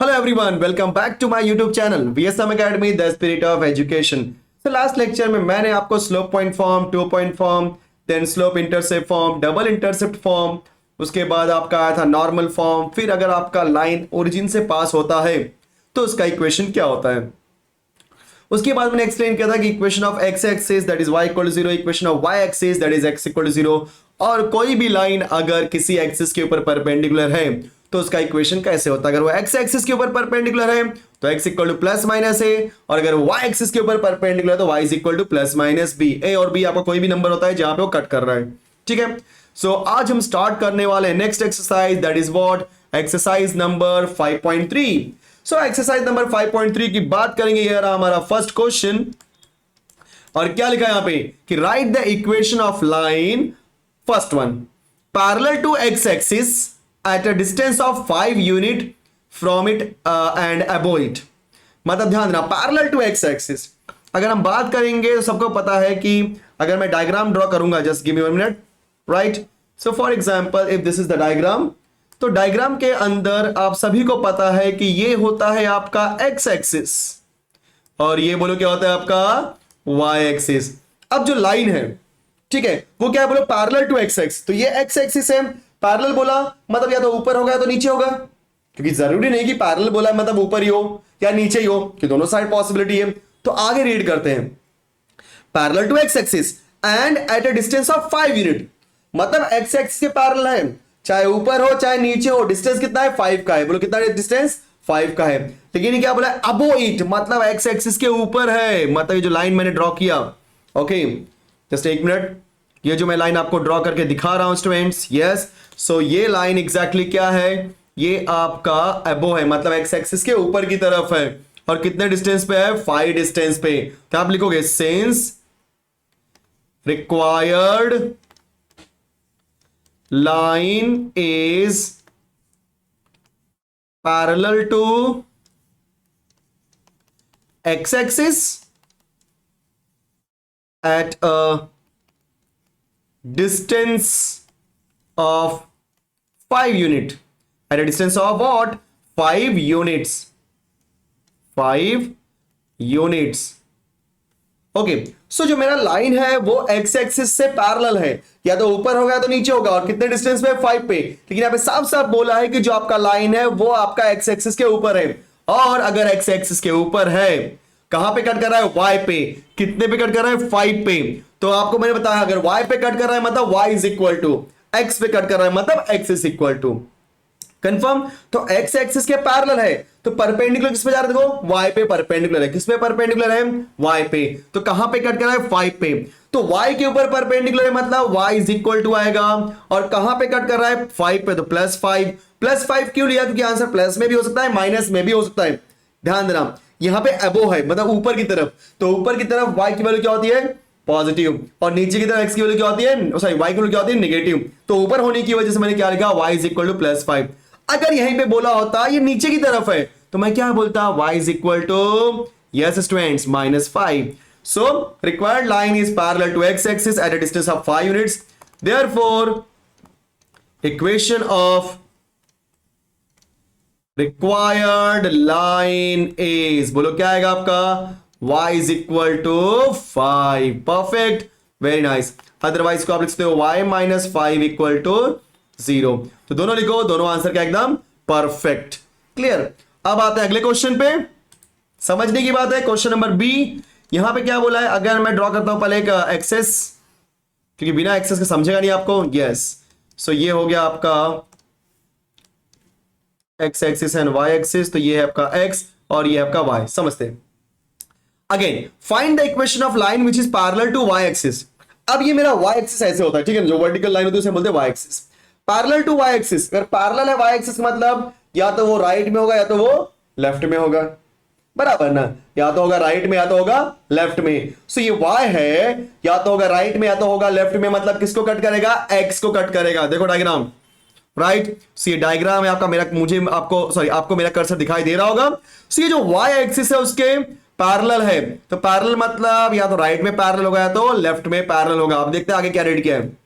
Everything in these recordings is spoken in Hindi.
Hello everyone, welcome back to my YouTube channel VSM Academy, the spirit of education. So last lecture में मैंने आपको slope point form, 2 point form, then slope intercept form, double intercept form, उसके बाद आपका आया था नॉर्मल फॉर्म, फिर अगर आपका लाइन ओरिजिन से पास होता है तो उसका इक्वेशन क्या होता है। उसके बाद मैंने एक्सप्लेन किया था कि equation of x axis that is y equal to 0, equation of y axis that is x equal to 0, और कोई भी लाइन अगर किसी एक्सिस के ऊपर परपेंडिकुलर है तो उसका इक्वेशन कैसे होता है। अगर वो x एक्सिस के ऊपर परपेंडिकुलर है तो x equal to plus minus a, और अगर y एक्सिस के ऊपर परपेंडिकुलर है तो y is equal to plus minus b। a और b आपका कोई भी नंबर होता है जहां पे वो कट कर रहा है। ठीक है, सो आज हम स्टार्ट करने वाले हैं next exercise, that is what, exercise number 5.3। So exercise number 5.3 की बात करेंगे। ये रहा हमारा फर्स्ट क्वेश्चन, और क्या लिखा है यहां पे कि write the equation of line first one parallel to x axis at a distance of 5 unit from it and above it. मतलब ध्यान देना, पैरेलल टू एक्स एक्सिस अगर हम बात करेंगे तो सबको पता है कि अगर मैं डायग्राम ड्रॉ करूंगा, just give me 1 minute, right. So for example if this is the diagram, तो डायग्राम के अंदर आप सभी को पता है कि ये होता है आपका एक्स एक्सिस और ये बोलो क्या होता है आपका वाई एक्सिस। अब जो लाइन है, ठीक है, वो क्या है बोलो पैरेलल टू एक्स एक्सिस। तो ये एक्स एक्सिस है, पैरेलल बोला मतलब या तो ऊपर होगा या तो नीचे होगा, क्योंकि जरूरी नहीं कि पैरेलल बोला मतलब ऊपर ही हो या नीचे ही हो, कि दोनों साइड पॉसिबिलिटी है। तो आगे रीड करते हैं, parallel to x axis and at a distance of 5 unit, मतलब एक्स एक्सिस के पैरेलल है, चाहे ऊपर हो चाहे नीचे हो, डिस्टेंस कितना है 5 का है। बोलो कितना डिस्टेंस 5 का है। लेकिन ये क्या बोला अबो इट, मतलब एक्स एक्सिस के ऊपर है, मतलब ये जो लाइन मैंने ड्रॉ किया, ओके जस्ट एक मिनट, ये जो मैं लाइन आपको ड्रॉ करके दिखा रहा हूं स्टूडेंट्स, यस, सो ये लाइन एग्जैक्टली क्या है, ये आपका अबो है, मतलब एक्स एक्सिस के ऊपर की तरफ है, और कितने डिस्टेंस पे है 5 डिस्टेंस पे। तो आप लिखोगे since required line is parallel to x-axis at a distance of 5 unit, at a distance of what 5 units, 5 units। Okay, सो जो मेरा लाइन है वो एक्स एक्सिस से पैरेलल है, या तो ऊपर होगा या तो नीचे होगा, और कितने डिस्टेंस पे 5 पे। लेकिन यहाँ पे साफ साफ बोला है कि जो आपका लाइन है वो आपका एक्स एक्सिस के ऊपर है, और अगर एक्स एक्सिस के ऊपर है कहां पे कट कर रहा है वाई पे, कितने पे कट कर रहा है 5 पे। तो आपको मैंने बताया अगर वाई पे कट कर रहा है मतलब y is equal to, x पे कट कर रहा है मतलब x is equal to, confirm. तो एक्स एक्सिस के पैरेलल है तो परपेंडिकुलर किस पे जा रहा है, देखो वाई पे परपेंडिकुलर है, किस पे परपेंडिकुलर है वाई पे, तो कहां पे कट कर रहा है 5 पे। तो वाई के ऊपर परपेंडिकुलर है मतलब वाई इज इक्वल टू आएगा, और कहां पे कट कर रहा है 5 पे, तो प्लस 5। प्लस 5 क्यों लिया, क्योंकि आंसर प्लस में भी हो सकता है माइनस में भी हो सकता है। ध्यान देना यहां पे अबो है मतलब ऊपर की तरफ, तो ऊपर की तरफ वाई की वैल्यू क्या होती है पॉजिटिव, और नीचे की तरफ एक्स की वैल्यू क्या होती है, सॉरी वाई की वैल्यू क्या होती है नेगेटिव। तो ऊपर होने की वजह से मैंने क्या लिखा y is equal to plus 5। अगर यहीं पे बोला होता ये नीचे की तरफ है तो मैं क्या बोलता y is equal to, yes students, -5। So required line is parallel to x axis at a distance of 5 units, therefore equation of required line is, बोलो क्या आएगा आपका y is equal to 5। Perfect, very nice. Otherwise को आप लिखते हो y माइनस 5 इक्वल टू 0। तो दोनों लिखो, दोनों आंसर क्या एकदम परफेक्ट, क्लियर। अब आते हैं अगले क्वेश्चन पे, समझने की बात है। क्वेश्चन नंबर बी, यहां पे क्या बोला है, अगर मैं ड्रॉ करता हूं पहले एक एक्सेस, क्योंकि बिना एक्सेस के समझेगा नहीं आपको, यस। सो ये हो गया आपका x axis and y axis, तो ये है आपका एक्स और ये है आपका वाई, समझते हैं। Again find the equation of line which is parallel to y axis. अब ये मेरा वाई एक्सिस ऐसे होता है, ठीक है, जो वर्टिकल लाइन होती है उसे बोलते हैं y axis. Parallel to y axis, अगर पैरेलल है वाई एक्सिस मतलब या तो वो राइट में होगा या तो वो लेफ्ट में होगा, बराबर ना, या तो होगा राइट में या तो होगा लेफ्ट में। सो ये y है, या तो होगा राइट में या तो होगा लेफ्ट में, मतलब किसको कट करेगा x को कट करेगा। देखो डायग्राम, राइट। सो ये डायग्राम है आपका, मेरा मुझे आपको सॉरी आपको मेरा कर्सर दिखाई दे रहा होगा। सो ये जो y एक्सिस है उसके पैरेलल है, तो पैरेलल मतलब या तो राइट में पैरेलल होगा या तो लेफ्ट में पैरेलल होगा। आप देखते हैं आगे क्या रेड किया है।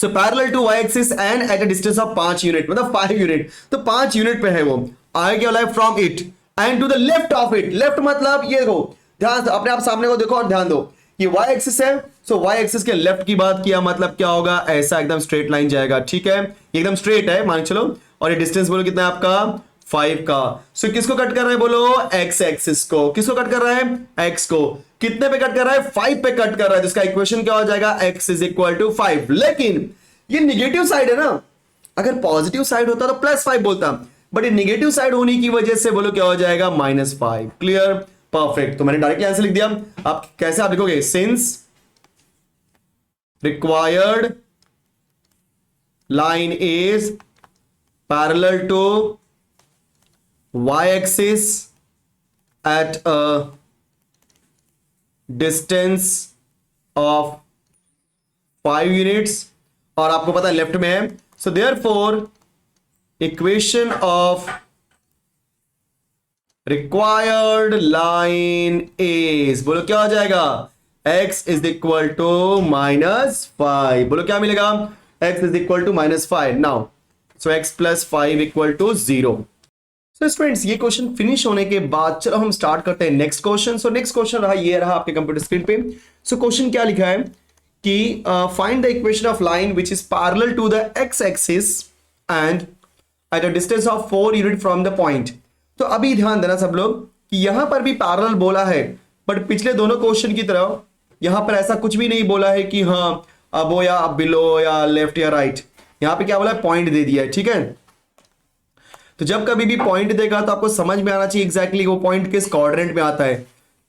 So parallel to y axis and at a distance of 5 unit, मतलब 5 यूनिट, तो 5 यूनिट पे है वो। आगे क्या बोला है, from it and to the left of it. Left मतलब ये देखो, ध्यान से अपने आप सामने को देखो और ध्यान दो, ये वाई एक्सिस है, सो वाई एक्सिस के लेफ्ट की बात किया, मतलब क्या होगा, ऐसा एकदम स्ट्रेट लाइन जाएगा, ठीक है, ये एकदम स्ट्रेट है मान चलो, और ये डिस्टेंस बोलो कितना है आपका 5 का। सो किसको कट कर रहा है बोलो, एक्स एक्सिस को। किसको कट कर रहा है, एक्स को। कितने पे कट कर रहा है, 5 पे कट कर रहा है, तो इसका इक्वेशन क्या हो जाएगा, x इज इक्वल टू 5। लेकिन ये निगेटिव साइड है ना, अगर पॉजिटिव साइड होता तो +5 बोलता, बट ये निगेटिव साइड होने की वजह से बोलो क्या हो जाएगा, -5। Clear, perfect. तो मैंने डायरेक्टली आंसर लिख दिया। आप कैसे आप लिखोगे, since required line is parallel to y axis at a distance of 5 units, और आपको पता है लेफ्ट में है, so therefore equation of required line is, बोलो क्या हो जाएगा, x इज इक्वल टू -5। बोलो क्या मिलेगा, x is equal to -5। Now so x plus 5 equal to 0। तो स्टूडेंट्स ये क्वेश्चन फिनिश होने के बाद चलो हम स्टार्ट करते हैं next question. So next question रहा, ये रहा आपके कंप्यूटर स्क्रीन पे। सो क्वेश्चन क्या लिखा है कि find the equation of line which is parallel to the x axis and at a distance of 4 unit from the point. तो अभी ध्यान देना सब लोग कि यहां पर भी पैरेलल बोला है, बट पिछले दोनों क्वेश्चन की तरह यहां पर ऐसा कुछ भी नहीं बोला है कि हाँ अबो या बिलो या लेफ्ट या राइट। यहां पे क्या बोला है, पॉइंट दे दिया है, ठीक है। तो जब कभी भी पॉइंट देगा तो आपको समझ में आना चाहिए एग्जैक्टली वो पॉइंट किस क्वाड्रेंट में आता है,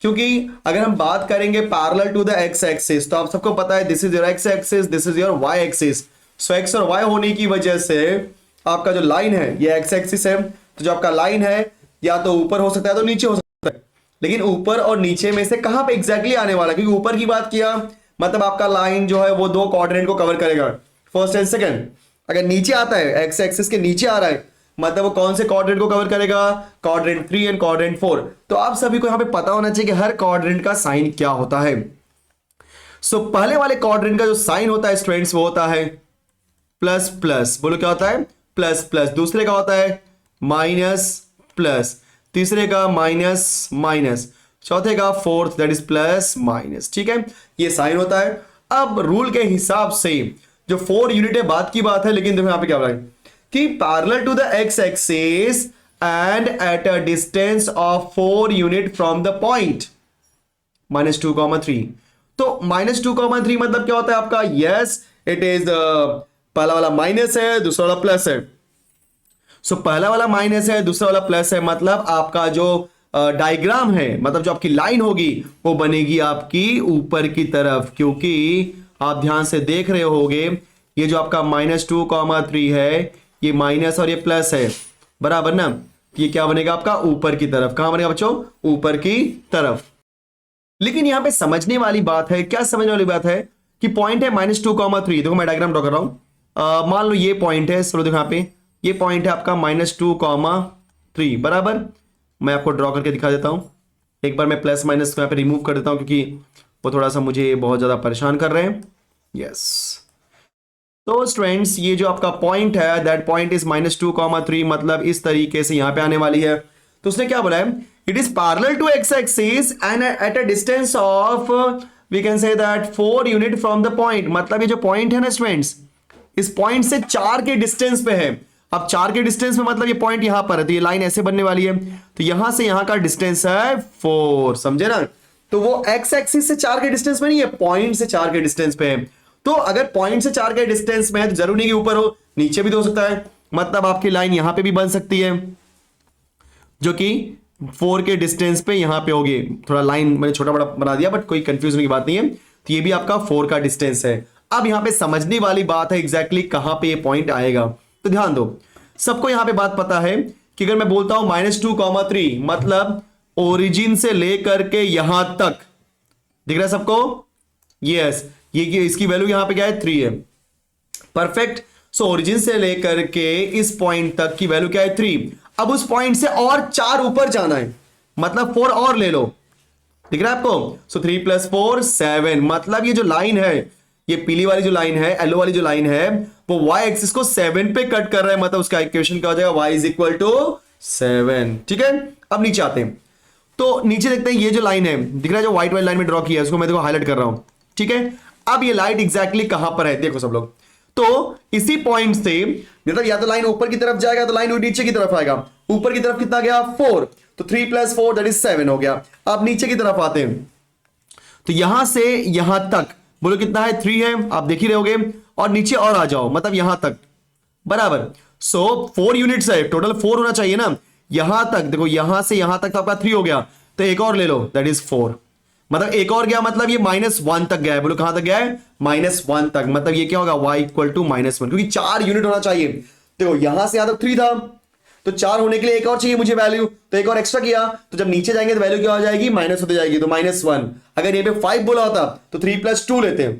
क्योंकि अगर हम बात करेंगे parallel to the x axis, तो आप सबको पता है this is your x axis, this is your y axis. So x और वाई होने की वजह से आपका जो लाइन है ये एक्स एक्सिस है, तो जो आपका लाइन है या तो ऊपर हो सकता है तो नीचे हो सकता है, लेकिन ऊपर और नीचे में से कहां पे एग्जैक्टली आने वाला है, क्योंकि ऊपर की बात किया मतलब आपका लाइन जो है वो 2 क्वाड्रेंट को कवर करेगा, फर्स्ट एंड सेकंड। अगर नीचे आता है, एक्स एक्सिस के नीचे आ रहा है, मतलब वो कौन से क्वाड्रेंट को कवर करेगा, क्वाड्रेंट 3 एंड क्वाड्रेंट 4। तो आप सभी को यहां पे पता होना चाहिए कि हर क्वाड्रेंट का साइन क्या होता है। सो पहले वाले क्वाड्रेंट का जो साइन होता है स्टूडेंट्स वो होता है प्लस प्लस। बोलो क्या होता है, प्लस प्लस। दूसरे का होता है माइनस प्लस, तीसरे का माइनस माइनस, चौथे का fourth that is plus minus, ठीक है, ये साइन होता है। अब रूल के हिसाब से जो 4 यूनिट है बात की बात है, लेकिन देखो यहां पे क्या हो रहा है कि parallel to the x axis and at a distance of 4 unit from the point -2,3। तो -2,3 मतलब क्या होता है आपका, यस इट इज पहला वाला माइनस है, दूसरा वाला प्लस है। सो पहला वाला माइनस है, दूसरा वाला प्लस है, मतलब आपका जो डायग्राम है, मतलब जो आपकी लाइन होगी वो बनेगी आपकी ऊपर की तरफ, क्योंकि आप ध्यान से देख रहे होगे ये जो आपका -2,3 है, ये माइनस और ये प्लस है, बराबर ना, ये क्या बनेगा आपका ऊपर की तरफ। कहां बनेगा बच्चों, ऊपर की तरफ। लेकिन यहां पे समझने वाली बात है, क्या समझने वाली बात है कि पॉइंट है -2,3। देखो मैं डायग्राम ड्रॉ कर रहा हूं, मान लो ये पॉइंट है, चलो देखो यहां पे ये पॉइंट है आपका -2,3, बराबर। मैं आपको ड्रॉ करके दिखा देता हूं, एक बार मैं प्लस माइनस को यहां पे रिमूव कर देता हूं, क्योंकि वो थोड़ा सा मुझे बहुत ज्यादा परेशान कर रहे हैं। यस, तो स्टूडेंट्स ये जो आपका पॉइंट है दैट पॉइंट इज -2,3, मतलब इस तरीके से यहां पे आने वाली है। तो उसने क्या बोला है, it is parallel to x axis and at a distance of we can say that 4 unit from the point. मतलब ये जो पॉइंट है ना स्टूडेंट्स, इस पॉइंट से 4 के डिस्टेंस पे है। अब 4 के डिस्टेंस में मतलब ये पॉइंट यहां पर है, तो ये लाइन ऐसे बनने वाली है, तो यहां से यहां का डिस्टेंस है 4, समझे ना। तो वो एक्स एक्सिस से 4 के डिस्टेंस में नहीं है, पॉइंट से 4 के डिस्टेंस पे है। तो अगर पॉइंट से 4 के डिस्टेंस में है तो जरूरी नहीं कि ऊपर हो, नीचे भी तो हो सकता है, मतलब आपकी लाइन यहां पे भी बन सकती है जो कि 4 के डिस्टेंस पे यहां पे होगी। थोड़ा लाइन मैंने छोटा बड़ा बना दिया, बट कोई कंफ्यूजन की बात नहीं है। तो ये भी आपका 4 का डिस्टेंस है। अब यहां पे समझने वाली बात है एग्जैक्टली कहां पे ये पॉइंट आएगा। तो ध्यान दो, सबको यहां पे बात पता है कि अगर मैं बोलता हूं -2,3 मतलब ओरिजिन से लेकर के यहां तक, दिख रहा है सबको, यस, ये इसकी वैल्यू यहां पे क्या है, 3 है, परफेक्ट। सो ओरिजिन से लेकर के इस पॉइंट तक की वैल्यू क्या है, 3। अब उस पॉइंट से और 4 ऊपर जाना है, मतलब 4 और ले लो, दिख रहा है आपको। सो 3 + 4 7, मतलब ये जो लाइन है ये पीली वाली जो लाइन है, येलो वाली जो लाइन है, वो y एक्सिस को 7 पे कट कर रहा है, मतलब उसका इक्वेशन क्या हो जाएगा, y इज इक्वल टू 7। ठीक है, अब नीचे आते हैं, तो नीचे देखते हैं ये जो लाइन है दिख रहा है, जो व्हाइट वाली लाइन में ड्रॉ किया है उसको मैं देखो हाईलाइट कर रहा हूं। ठीक है, अब ये लाइट एग्जैक्टली कहां पर है देखो सब लोग, तो इसी पॉइंट से मतलब या तो लाइन ऊपर की तरफ जाएगा तो लाइन नीचे की तरफ आएगा। ऊपर की तरफ कितना गया 4, तो 3 + 4 दैट इज 7 हो गया। अब नीचे की तरफ आते हैं, तो यहां से यहां तक बोलो कितना है 3 है, आप देख ही रहे होगे, और नीचे और आ जाओ मतलब यहां तक बराबर। सो 4 यूनिट्स है टोटल, 4 होना चाहिए ना, यहां तक देखो, यहां से यहां तक तो आपका 3 हो गया, तो एक और ले लो दैट इज 4, मतलब एक और गया, मतलब ये -1 तक गया है। बोलो कहां तक गया है, -1 तक, मतलब ये क्या होगा y इक्वल टू -1, क्योंकि 4 यूनिट होना चाहिए। देखो यहां से यहां तक 3 था, तो 4 होने के लिए एक और चाहिए मुझे वैल्यू, तो एक और एक्स्ट्रा किया, तो जब नीचे जाएंगे तो वैल्यू क्या हो जाएगी, माइनस होती जाएगी, तो -1। अगर ये पे 5 बोला होता तो 3 + 2 लेते हैं,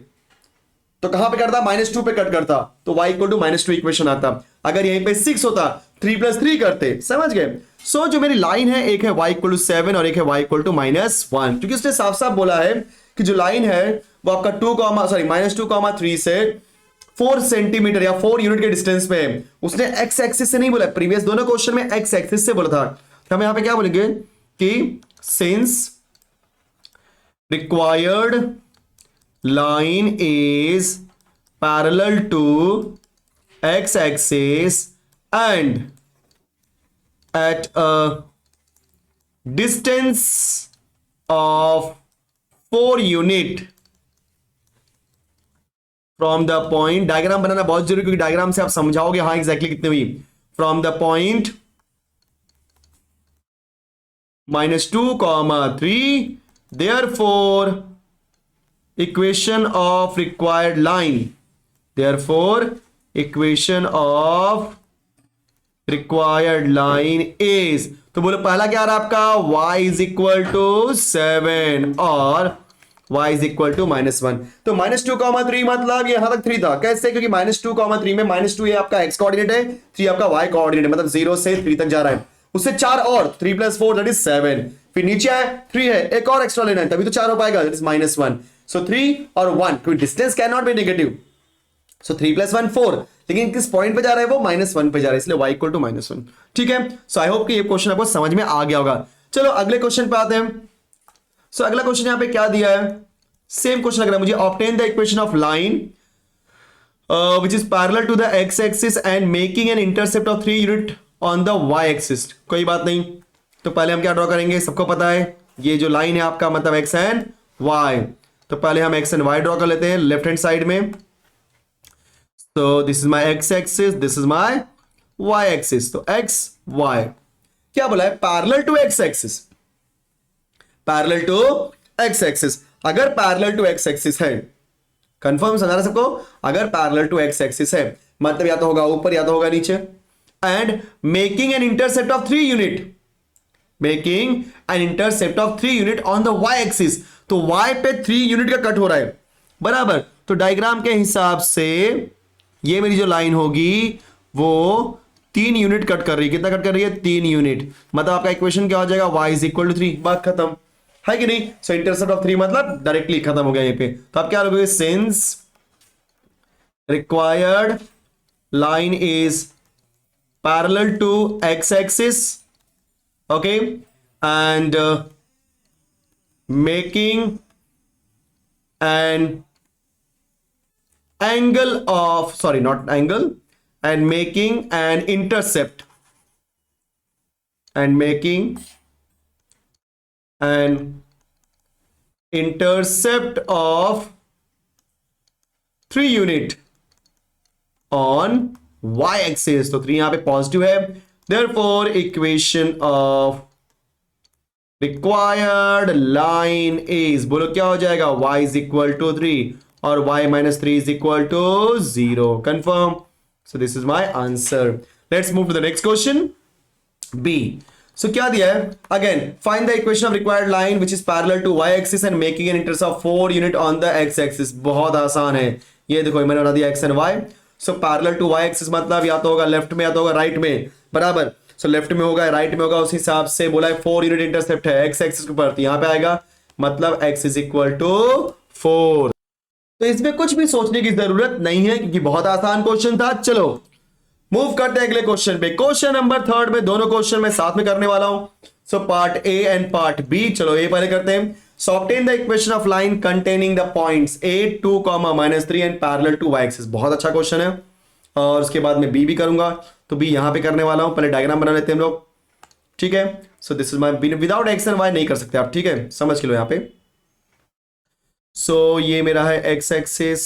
तो कहां पे करता, -2 पे कट करता, तो y इक्वल टू -2 इक्वेशन आता। अगर यहीं पे 6 होता 3 + 3 करते, समझ गए। सो जो मेरी लाइन है, एक है y इक्वल टू 7 और एक है y इक्वल टू -1, क्योंकि उसने साफ साफ बोला है कि जो लाइन है वो आपका -2,3 से 4 सेंटीमीटर या 4 यूनिट के डिस्टेंस पे है। उसने x एक्सिस से नहीं बोला, प्रीवियस दोनों क्वेश्चन में x एक्सिस से बोला था, तो हम यहां पे क्या बोलेंगे कि since required line is parallel to x axis and at a distance of 4 unit from the point, diagram बनाना बहुत जरूरी, क्योंकि डायग्राम से आप समझाओगे हाँ एग्जैक्टली कितने हुई, from the point -2,3 therefore equation of required line, therefore equation of required line is, तो बोलो पहला क्या आ रहा है आपका y इज इक्वल टू 7 और y इज इक्वल टू -1, तो -2,3 मतलब यहां तक 3 था, कैसे, क्योंकि -2,3 में -2 ये आपका x कोऑर्डिनेट है, 3 आपका y कोऑर्डिनेट है, मतलब 0 से 3 तक जा रहा है, उससे 4 और 3 + 4 दैट इज 7, फिर नीचे आए 3 है, एक और एक्स्ट्रा लेना है तभी तो 4 हो पाएगा, दैट इज -1। सो 3 और 1, क्योंकि distance can not be negative, सो 3 + 1 4, लेकिन किस पॉइंट पे जा रहा है वो -1 पे जा रहा है, इसलिए y इक्वल टू -1। ठीक है, सो आई होप कि ये क्वेश्चन आपको समझ में आ गया होगा। चलो अगले क्वेश्चन पे आते हैं। सो अगला क्वेश्चन यहां पे क्या दिया है, सेम क्वेश्चन लग रहा है मुझे, obtain the equation of line which is parallel to the x axis and making an intercept of 3 unit on the y axis। कोई बात नहीं, तो पहले हम क्या ड्रॉ करेंगे, सबको पता है ये जो लाइन है आपका मतलब x एंड y, तो पहले हम x एंड y ड्रॉ कर लेते हैं लेफ्ट हैंड साइड में। तो this is my x axis, this is my y axis, तो x y क्या बोला है, parallel to x axis, parallel to x axis. अगर पैरेलल टू x एक्सिस है, कंफर्म समझा रहा सबको, अगर पैरेलल टू x एक्सिस है मतलब या तो होगा ऊपर या तो होगा नीचे, and making N intercept of 3 unit, making an intercept of 3 unit on the y axis, तो y पे 3 यूनिट का कट हो रहा है बराबर। तो डायग्राम के हिसाब से ये मेरी जो लाइन होगी वो 3 यूनिट कट कर रही है, कितना कट कर रही है 3 यूनिट, मतलब आपका इक्वेशन क्या हो जाएगा y इज इक्वल टू 3, बात खत्म है कि नहीं। सो इंटरसेप्ट ऑफ 3 मतलब डायरेक्टली खत्म हो गया यहीं पे, तो आप क्या लोगे, since required line is parallel to x axis, okay, and making an angle of, sorry not angle, and making an intercept, and making an intercept of 3 unit on y axis, तो 3 यहां पे पॉजिटिव है, therefore equation of required line is, बोलो क्या हो जाएगा, y is equal to 3 और y minus 3 is equal to 0, confirm। so this is my answer। let's move to the next question, B। so क्या दिया है, again find the equation of required line which is parallel to y axis and making an intercept of 4 unit on the x axis। बहुत आसान है, ये देखो मैंने बना दिया x and y। so parallel to y axis मतलब या तो होगा लेफ्ट में या तो होगा राइट में बराबर। so लेफ्ट में होगा राइट में होगा, उस हिसाब से बोला है 4 यूनिट इंटरसेप्ट है x एक्सिस के ऊपर, तो यहां पे आएगा मतलब x is equal to 4। तो इसमें कुछ भी सोचने की जरूरत नहीं है क्योंकि बहुत आसान क्वेश्चन था। चलो मूव करते हैं अगले क्वेश्चन पे। क्वेश्चन नंबर थर्ड में दोनों क्वेश्चन मैं साथ में करने वाला हूं। सो part a and part b. चलो ए पहले करते हैं। So obtain the equation of line containing the points a 2, -3 and parallel to y axis. बहुत अच्छा क्वेश्चन है। और उसके बाद मैं बी भी करूंगा, तो बी यहां पे करने वाला हूं। पहले डायग्राम बना लेते हैं हम लोग, ठीक है। So this is my B. Without x and y नहीं कर सकते आप, ठीक है, समझ के लो यहां पे। सो ये मेरा है एक्स एक्सिस,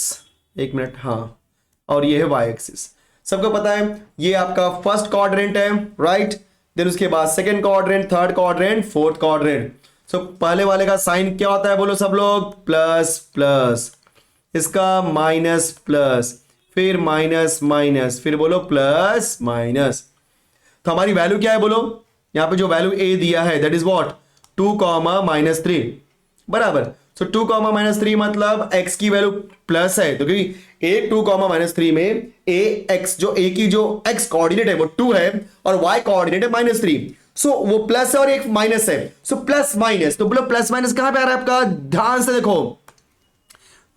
एक मिनट, हाँ, और ये है वाई एक्सिस। सबको पता है ये आपका फर्स्ट क्वाड्रेंट है, राइट। देन उसके बाद second quadrant, third quadrant, fourth quadrant. So पहले वाले का साइन क्या होता है बोलो सब लोग? प्लस प्लस, इसका माइनस प्लस, फिर माइनस माइनस, फिर बोलो प्लस माइनस। तो हमारी वैल्यू क्या है बोलो? यहां पे जो वैल्यू ए दिया है दैट इज व्हाट? 2, -3 बराबर। सो 2, -3 मतलब x की वैल्यू प्लस है, तो क्योंकि a 2, -3 में a x जो a की जो x कोऑर्डिनेट है वो 2 है और y कोऑर्डिनेट है -3। सो वो प्लस है और एक माइनस है। सो प्लस माइनस, तो बोलो प्लस माइनस कहां पे आ रहा है आपका? ध्यान से देखो,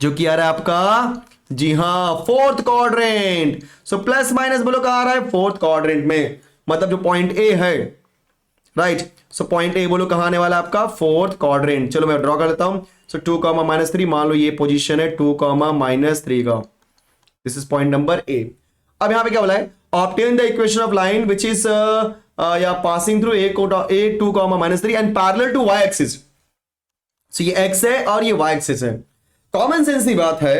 जो कि आ रहा है आपका, जी हां, fourth quadrant. So plus minus बोलो कहां आ रहा है? फोर्थ क्वाड्रेंट में, मतलब जो पॉइंट ए है, राइट। सो पॉइंट ए बोलो कहां आने वाला आपका? Fourth quadrant. चलो मैं ड्रॉ कर लेता हूं। सो 2, -3, मान लो ये पोजीशन है 2, -3 का। This is point number a. अब यहां पे क्या बोला है? Obtain the equation of line which is या passing through a 2, -3 and parallel to y axis. So ये एक्स है और ये वाई एक्सिस है। कॉमन सेंस की बात है,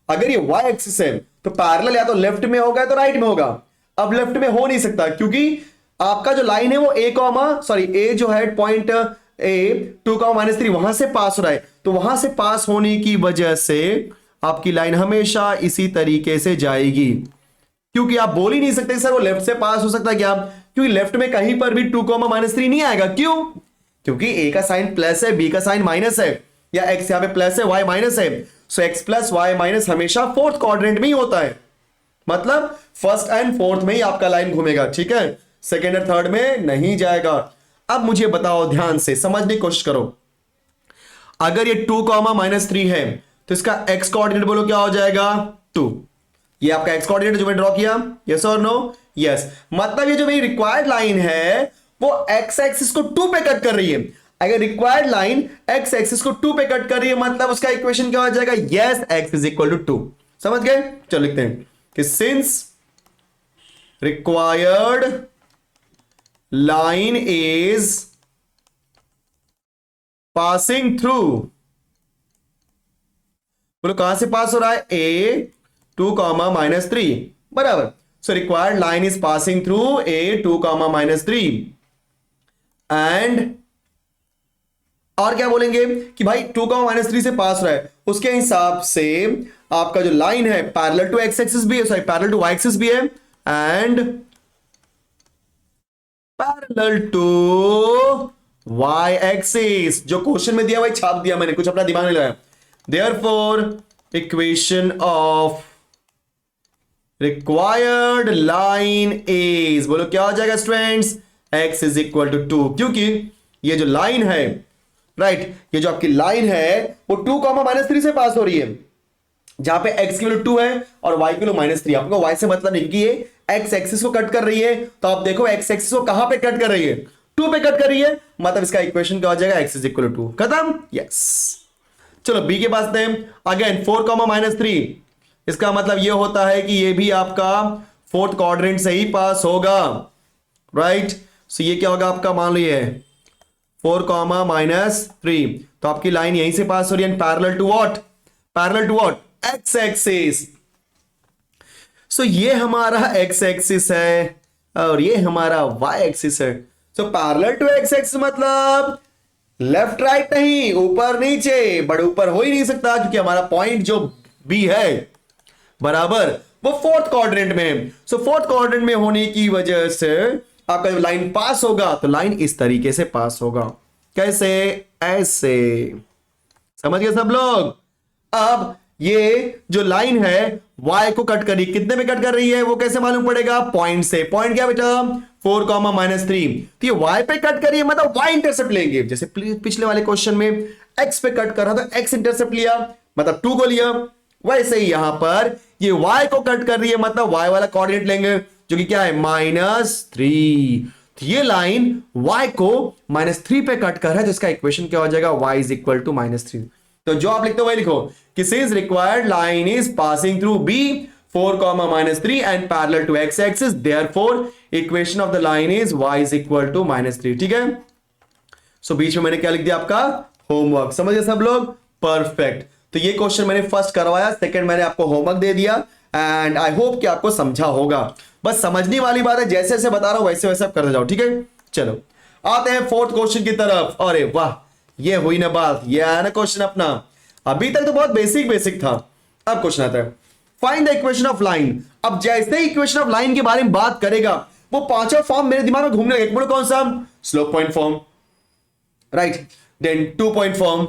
अगर ये वाई एक्सिस है तो पैरेलल या तो लेफ्ट में होगा या तो राइट में होगा। अब लेफ्ट में हो नहीं सकता क्योंकि आपका जो लाइन है वो ए जो है पॉइंट ए 2, -3 वहां से पास हो रहा है, तो वहां से पास होने की वजह से आपकी लाइन हमेशा इसी तरीके से जाएगी। क्योंकि आप बोल ही नहीं सकते सर वो लेफ्ट से पास हो सकता है क्या? क्योंकि लेफ्ट में कहीं पर भी 2, -3 नहीं आएगा। क्यों? क्योंकि ए का साइन प्लस है, बी का साइन माइनस है, या एक्स यहां पे प्लस है, वाई माइनस है। सो एक्स प्लस वाई माइनस हमेशा फोर्थ क्वाड्रेंट में ही होता है, मतलब फर्स्ट एंड फोर्थ में ही आपका लाइन घूमेगा, ठीक है, सेकेंड और थर्ड में नहीं जाएगा। अब मुझे बताओ, ध्यान से समझने की कोशिश करो, अगर ये 2, -3 है तो इसका एक्स कोऑर्डिनेट बोलो क्या हो जाएगा? 2। ये आपका एक्स कोऑर्डिनेट जो मैं ड्रॉ किया, यस और नो? यस। मतलब ये जो मेरी रिक्वायर्ड लाइन है वो एक्स एक्सिस को 2 पे कट कर रही है। अगर रिक्वायर्ड लाइन एक्स एक्सिस को 2 पे कट कर रही है मतलब उसका इक्वेशन क्या हो जाएगा? Yes, x is equal to 2। समझ गए? चलो लिखते हैं कि since required line is passing through, बोलो कहां से पास हो रहा है? ए 2, -3 बराबर। सो required line is passing through a 2, -3 and, और क्या बोलेंगे कि भाई 2, -3 से पास हो रहा है, उसके हिसाब से आपका जो लाइन है पैरेलल टू एक्स एक्सिस भी है, sorry parallel to y axis भी है and parallel to y axis. जो क्वेश्चन में दिया वही छाप दिया मैंने, कुछ अपना दिमाग नहीं लगाया। Therefore equation of required line is, बोलो क्या हो जाएगा students? X is equal to 2। क्योंकि ये जो लाइन है, राइट, ये जो आपकी लाइन है वो 2, -3 से पास हो रही है, जहां पे x की वैल्यू 2 है और y की वैल्यू -3। आपको y से मतलब नहीं कि ये x एक्सिस को कट कर रही है, तो आप देखो x एक्सिस को कहां पे कट कर रही है? 2 पे कट कर रही है, मतलब इसका इक्वेशन क्या हो जाएगा? x is equal to 2। खत्म? यस। चलो बी के पास थे अगेन 4, -3। इसका मतलब ये होता है कि ये भी आपका फोर्थ क्वाड्रेंट से ही पास होगा, राइट। सो ये क्या होगा आपका? मान लो ये 4, -3, तो आपकी लाइन यहीं से पास हो रही है। Parallel to what? Parallel to what? X axis. So ये हमारा एक्स एक्सिस है और ये हमारा वाई एक्सिस है। So parallel to x axis मतलब लेफ्ट राइट नहीं, ऊपर नीचे, बट ऊपर हो ही नहीं सकता क्योंकि हमारा पॉइंट जो बी है बराबर वो फोर्थ क्वाड्रेंट में है। सो फोर्थ क्वाड्रेंट में होने की वजह से आपका जब लाइन पास होगा तो लाइन इस तरीके से पास होगा। कैसे? ऐसे। समझ गए सब लोग? अब ये जो लाइन है y को कट कर रही है, कितने में कट कर रही है वो कैसे मालूम पड़ेगा? पॉइंट से। पॉइंट क्या बेटा? 4, -3। तो ये y पे कट कर रही है मतलब y इंटरसेप्ट लेंगे। जैसे पिछले वाले क्वेश्चन में x पे कट कर रहा था, x इंटरसेप्ट लिया मतलब 2 को लिया, वैसे ही यहां पर ये y को कट कर रही है, मतलब y वाला कोऑर्डिनेट लेंगे जो कि क्या है -3। तो ये लाइन y को -3 पे कट कर रहा है, तो इसका इक्वेशन क्या हो जाएगा, y इज इक्वल टू -3। तो जो आप लिखते हो वही लिखो कि since required line is passing through b 4, -3 and parallel to x axis, therefore equation of the line is y is equal to -3। ठीक है, सो बीच में मैंने क्या लिख दिया, आपका होमवर्क। समझ गए सब लोग, परफेक्ट। तो ये क्वेश्चन मैंने फर्स्ट करवाया, सेकंड मैंने आपको होमवर्क दे दिया एंड आई होप कि आपको समझा होगा। बस समझने वाली बात है, जैसे जैसे बता रहा हूं वैसे वैसे आप करते जाओ। ठीक है, चलो आते हैं फोर्थ क्वेश्चन की तरफ। अरे वाह, ये हुई ना बात, ये आया ना क्वेश्चन अपना। अभी तक तो बहुत बेसिक बेसिक था, अब क्वेश्चन आता है find the equation of line. अब जैसे ही इक्वेशन ऑफ लाइन के बारे में बात करेगा, वो पांचों फॉर्म मेरे दिमाग में घूमने लगे। बोलो कौन सा, slope point form, right, then 2 point form,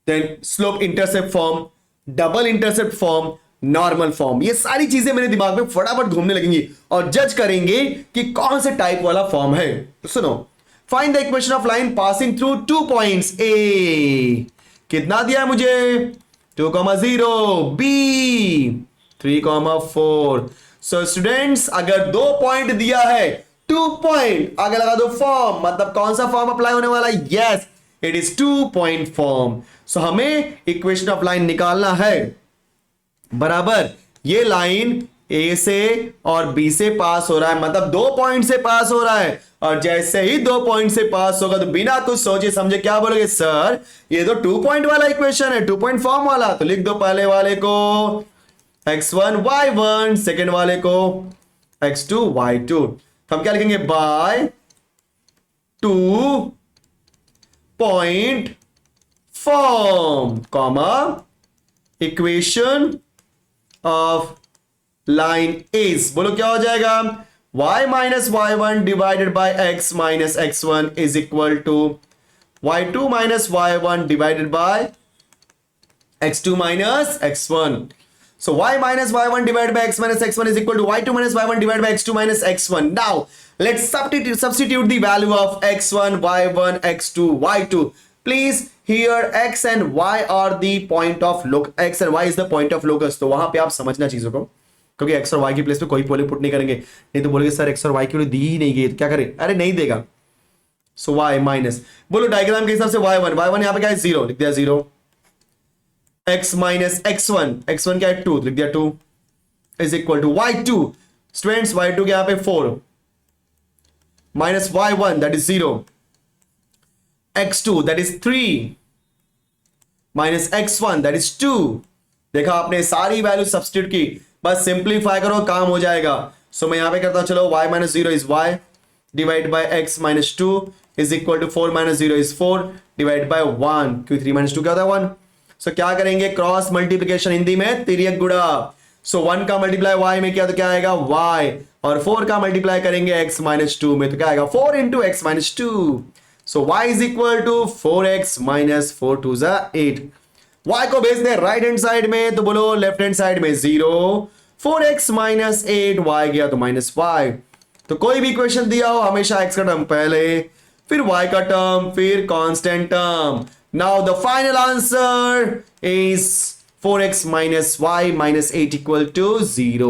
then slope intercept form, double intercept form, normal form. ये सारी चीजें मेरे दिमाग में फटाफट घूमने लगेंगी और जज करेंगे कि कौन से टाइप वाला फॉर्म है। तो सुनो, find the equation of line passing through 2 points A. कितना दिया है मुझे, 2,0, बी 3,4। सो स्टूडेंट्स, अगर 2 पॉइंट दिया है, 2 पॉइंट आगे लगा दो फॉर्म, मतलब कौन सा फॉर्म अप्लाई होने वाला है, yes it is 2 point form. So हमें इक्वेशन ऑफ लाइन निकालना है, बराबर ये लाइन ए से और बी से पास हो रहा है, मतलब 2 पॉइंट से पास हो रहा है। और जैसे ही 2 पॉइंट से पास होगा तो बिना कुछ सोचे समझे क्या बोलोगे, सर ये तो 2 पॉइंट वाला इक्वेशन है, 2 पॉइंट फॉर्म वाला। तो लिख दो पहले वाले को x1 y1, सेकेंड वाले को x2 y2। हम क्या लिखेंगे, by 2 point form comma equation of line is, बोलो क्या हो जाएगा, y minus y1 divided by x minus x1 is equal to y2 minus y1 divided by x2 minus x1। So y minus y1 divided by x minus x1 is equal to y2 minus y1 divided by x2 minus x1. Now let's substitute the value of x1, y1, x2, y2. Please here x and y are the point of look. X and y is the point of locus. तो वहां पे आप समझना चीजों को, क्योंकि x और y की प्लेस पे कोई वैल्यू पुट नहीं करेंगे, नहीं तो बोलेंगे सर x और y की वैल्यू दी ही नहीं गई, तो क्या करें, अरे नहीं देगा। सो y माइनस, बोलो डायग्राम के हिसाब से y1, y1 यहाँ पे क्या है 0, लिख दिया 0। x माइनस x1, x1 क्या है 2, लिख दिया 2 is equal to y2, students y2 के यहां पे 4 minus y1 that is 0, x2 that is 3 minus x1 that is 2। देखा आपने, सारी वैल्यू सब्स्टिट्यूट की, बस सिंप्लीफाई करो काम हो जाएगा। सो मैं यहां पे करता हूं, चलो y minus 0 is y divide by x minus 2 is equal to 4 minus 0 is 4 divide by 1, क्योंकि 3 माइनस 2 क्या होता है 1। सो क्या करेंगे, क्रॉस मल्टीप्लिकेशन, हिंदी में तिर्यक गुणा। सो 1 का मल्टीप्लाई y में किया तो क्या आएगा y, और 4 का मल्टीप्लाई करेंगे x माइनस 2 में तो क्या आएगा 4 into x minus 2। So y is equal to 4x minus 4 2 8। y को भेज दे राइट हैंड साइड में, तो बोलो लेफ्ट हैंड साइड में 0, 4x माइनस 8, y गया तो माइनस 5। तो कोई भी इक्वेशन दिया हो हमेशा x का टर्म पहले, फिर y का टर्म, फिर constant term. Now the final answer is 4x minus y minus 8 equal to 0.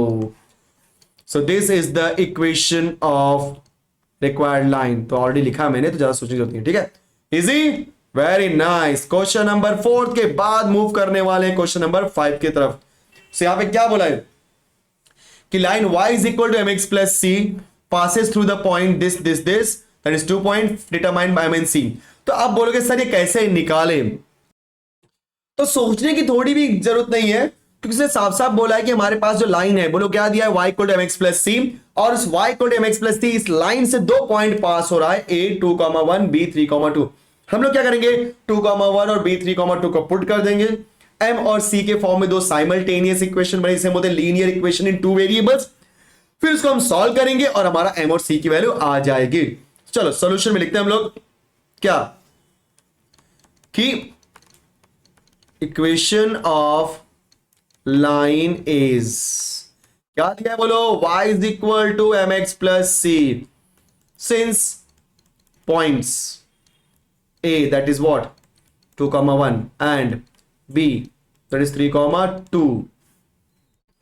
So this is the equation of required line. तो ऑलरेडी लिखा मैंने, तो ज्यादा सोचने की जरूरत नहीं, ठीक है, easy, very nice. Question number 4 के बाद मूव करने वाले क्वेश्चन नंबर 5 की तरफ। So यहां पे क्या बोला है कि line y is equal to mx plus c passes through the point this that is 2 point determined by m and c। तो आप बोलोगे सर ये कैसे निकाले, तो सोचने की थोड़ी भी जरूरत नहीं है, क्योंकि उसने साफ साफ बोला है कि हमारे पास जो लाइन है, बोलो क्या दिया है, y equal to mx plus c, और उस y equal to mx plus c इस लाइन से 2 पॉइंट पास हो रहा है, a 2,1 b 3,2। हम लोग क्या करेंगे, 2,1 और b 3,2 को पुट कर देंगे, m और c के फॉर्म में दो साइमल्टेनियस इक्वेशन बने, जिसे बोलते हैं लीनियर इक्वेशन इन 2 वेरिएबल्स। फिर उसको हम सॉल्व करेंगे और हमारा m और c की वैल्यू आ जाएगी। चलो सॉल्यूशन में लिखते हैं हम लोग क्या, कि इक्वेशन ऑफ लाइन इज क्या दिया है, बोलो y is equal to mx plus c since points a that is what 2,1 and b that is 3,2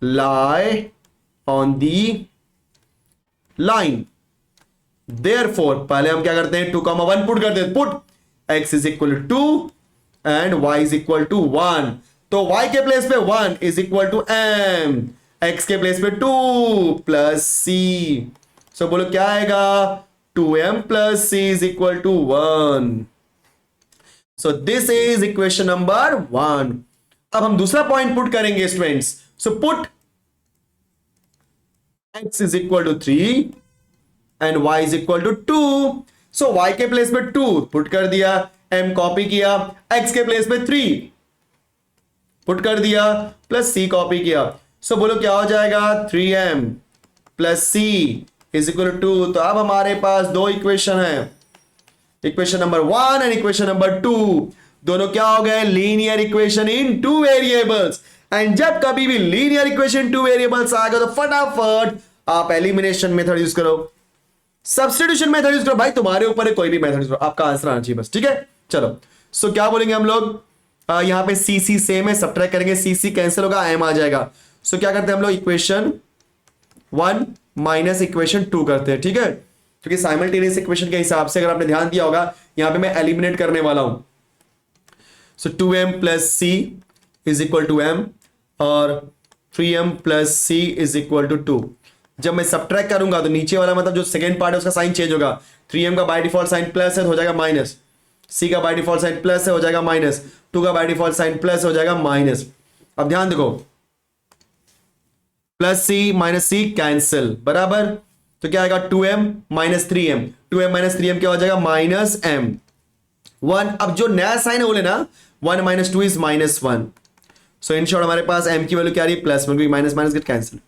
lie on the line. Therefore पहले हम क्या करते हैं 2,1 पुट करते हैं. Put x is equal to 2 and y is equal to 1. तो y के प्लेस पे 1 is equal to m, x के प्लेस पे 2 प्लस c. सो बोलो क्या आएगा 2m plus c is equal to 1. So this is equation number 1. अब हम दूसरा पॉइंट पुट करेंगे students. So put x is equal to 3 and y is equal to 2. So y के प्लेस पे 2 पुट कर दिया, m कॉपी किया, x के प्लेस पे 3 पुट कर दिया, प्लस c कॉपी किया. सो बोलो क्या हो जाएगा 3m plus c is equal to 2. तो अब हमारे पास दो इक्वेशन है, equation number 1 and equation number 2. दोनों क्या हो गए linear equation in two variables. And जब कभी भी लीनियर इक्वेशन टू वेरिएबल्स आएगा तो फटाफट आप एलिमिनेशन मेथड यूज करो, सब्स्टिट्यूशन मेथड यूज करो. भाई तुम्हारे ऊपर है, कोई भी मेथड यूज करो, आपका आंसर आना चाहिए बस. ठीक है चलो. सो क्या बोलेंगे हम लोग यहां पे सी सी सेम है, सब्ट्रैक्ट करेंगे, सी सी कैंसिल होगा, एम आ जाएगा. सो क्या करते हैं हम लोग इक्वेशन 1 माइनस इक्वेशन 2 करते हैं. ठीक है क्योंकि साइमल्टेनियस इक्वेशन के हिसाब से अगर आपने ध्यान दिया होगा यहां पे मैं एलिमिनेट करने वाला हूं. So 2m plus C is equal to m और 3m plus C is equal to 2. जब मैं सब्ट्रैक्ट करूंगा तो नीचे वाला मतलब जो सेकंड पार्ट है उसका साइन चेंज होगा. 3m का बाय डिफॉल्ट साइन प्लस है तो हो जाएगा माइनस, c का बाय डिफॉल्ट साइन प्लस है हो जाएगा माइनस, 2 का बाय डिफॉल्ट साइन प्लस हो जाएगा माइनस. अब ध्यान देखो प्लस सी माइनस सी कैंसिल बराबर. तो क्या आएगा 2m minus 3m, 2m minus 3m क्या हो जाएगा माइनस m 1. अब जो नया साइन है वो लेना 1 minus 2 is minus 1. So in short हमारे पास m की वैल्यू क्या आ रही है plus 1, minus minus get cancel.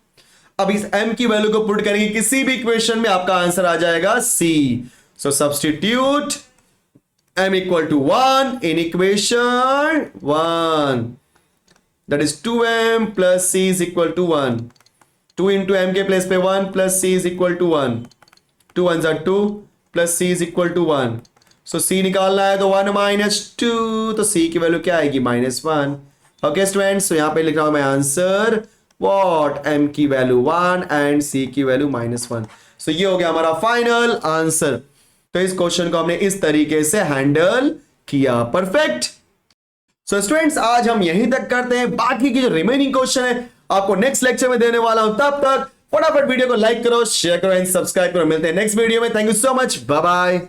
अब इस m की वैल्यू को पुट करेंगे किसी भी इक्वेशन में, आपका आंसर आ जाएगा c. So substitute m equal to 1 in equation 1, that is 2m plus c is equal to 1. 2 into m के प्लेस पे 1 plus c is equal to 1, 2 1 जा 2 plus c is equal to 1. So c निकालना है तो 1 माइनस 2, तो c की वैल्यू क्या आएगी माइनस 1. ओके स्टूडेंट्स, सो यहां पे लिख रहा हूं मैं आंसर व्हाट m की वैल्यू 1 एंड c की वैल्यू माइनस 1. सो ये हो गया हमारा फाइनल आंसर. तो इस क्वेश्चन को हमने इस तरीके से हैंडल किया. परफेक्ट. सो स्टूडेंट्स आज हम यहीं तक करते हैं, बाकी की जो रिमेनिंग क्वेश्चन है आपको नेक्स्ट लेक्चर में देने वाला हूं. तब तक फटाफट वीडियो को लाइक करो, शेयर करो एंड सब्सक्राइब करो. मिलते हैं नेक्स्ट वीडियो में. Thank you so much, bye bye.